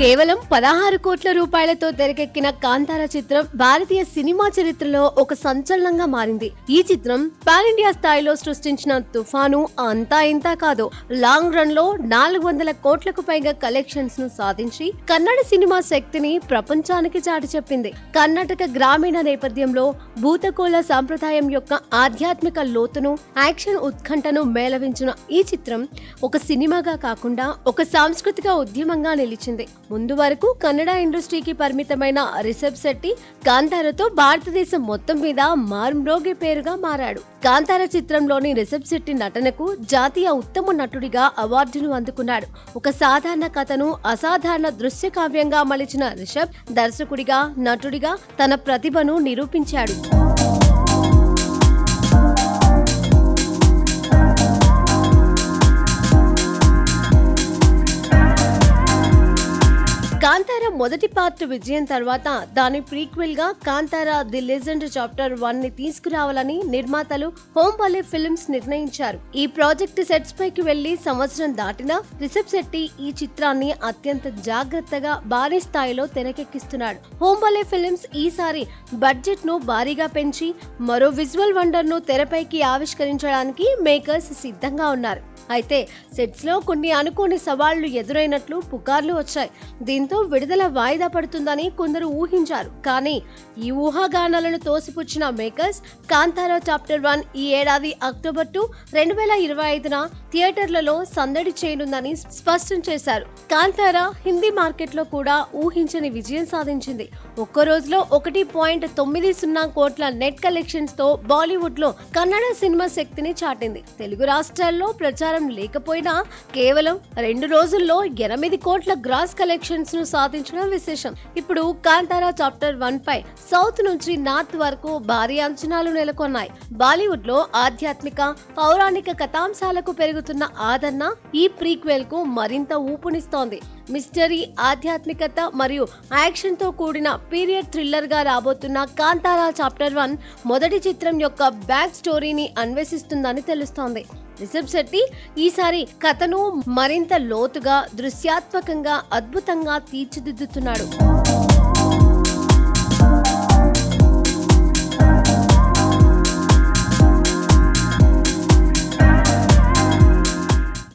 కేవలం 16 కోట్ల రూపాయలతో తెరకెక్కిన కాంతార చిత్రం భారతీయ సినిమా చరిత్రలో ఒక సంచలనంగా మారింది. ఈ చిత్రం పాన్ ఇండియా స్థాయిలో సృష్టించిన తుఫాను అంతా ఇంతా కాదు. లాంగ్ రన్ లో 400 కోట్లకు పైగా కలెక్షన్స్ ను సాధించి కన్నడ సినిమా శక్తిని ప్రపంచానికి చాటి చెప్పింది. కర్ణాటక గ్రామీణ నేపథ్యంలో భూతకోళ సాంప్రదాయం యొక్క ఆధ్యాత్మిక లోతును, యాక్షన్ ఉత్కంఠను మేళవించిన ఈ చిత్రం ఒక సినిమాగా కాకుండా ఒక సాంస్కృతిక ఉద్యమంగా నిలిచింది. ముందు వరకు కన్నడ ఇండస్ట్రీకి పరిమితమైన రిషబ్ శెట్టి కాంతారతో భారతదేశం మొత్తం మీద మార్మ్రోగే పేరుగా మారాడు. కాంతార చిత్రంలోని రిషబ్ శెట్టి నటనకు జాతీయ ఉత్తమ నటుడిగా అవార్డును అందుకున్నాడు. ఒక సాధారణ కథను అసాధారణ దృశ్య కావ్యంగా మలిచిన రిషబ్ దర్శకుడిగా, నటుడిగా తన ప్రతిభను నిరూపించాడు. కాంతార మొదటి పార్ట్ విజయం తర్వాత దాని ప్రీక్వెల్ గా కాంతార ది లెజెండ్ చాప్టర్ 1 ని తీసుకురావాలని నిర్మాతలు హోంబలే ఫిల్మ్స్ నిర్ణయించారు. ఈ ప్రాజెక్ట్ సెట్స్ పైకి వెళ్లి సంవత్సరం దాటినా రిషబ్ శెట్టి ఈ చిత్రాన్ని అత్యంత జాగ్రత్తగా భారీ స్థాయిలో తెరకెక్కిస్తున్నాడు. హోంబలే ఫిల్మ్స్ ఈసారి బడ్జెట్ ను భారీగా పెంచి మరో విజువల్ వండర్ ను తెరపైకి ఆవిష్కరించడానికి మేకర్స్ సిద్ధంగా ఉన్నారు. అయితే సెట్స్ లో కొన్ని అనుకోని సవాళ్లు ఎదురైనట్లు పుకార్లు వచ్చాయి. దీంతో విడుదల వాయిదా పడుతుందని కొందరు ఊహించారు. కానీ ఈ ఊహాగానాలను తోసిపుచ్చిన మేకర్స్ కాంతారా చాప్టర్ 1 ఈ ఏడాది అక్టోబర్ 2, 2025న థియేటర్లలో సందడి చేయనుందని స్పష్టం చేశారు. కాంతారా హిందీ మార్కెట్ లో కూడా ఊహించని విజయం సాధించింది. ఒక్క రోజులో 1.90 కోట్ల నెట్ కలెక్షన్స్ తో బాలీవుడ్ లో కన్నడ సినిమా శక్తిని చాటింది. తెలుగు రాష్ట్రాల్లో ప్రచారం లేకపోయినా కేవలం 2 రోజుల్లో 8 కోట్ల గ్రాస్ కలెక్షన్స్ ను సాధించడం విశేషం. ఇప్పుడు కాంతారా చాప్టర్ 1 పై సౌత్ నుంచి నార్త్ వరకు భారీ అంచనాలు నెలకొన్నాయి. బాలీవుడ్ లో ఆధ్యాత్మిక, పౌరాణిక కథాంశాలకు పెరుగుతున్న ఆదరణ ఈ ప్రీక్వెల్ కు మరింత ఊపునిస్తోంది. మిస్టరీ, ఆధ్యాత్మికత మరియు యాక్షన్ తో కూడిన పీరియడ్ థ్రిల్లర్ గా రాబోతున్న కాంతారా చాప్టర్ 1 మొదటి చిత్రం యొక్క బ్యాక్ స్టోరీని అన్వేషిస్తుందని తెలుస్తోంది. రిషబ్ శెట్టి ఈసారి కథను మరింత లోతుగా, దృశ్యాత్మకంగా, అద్భుతంగా తీర్చిదిద్దుతున్నాడు.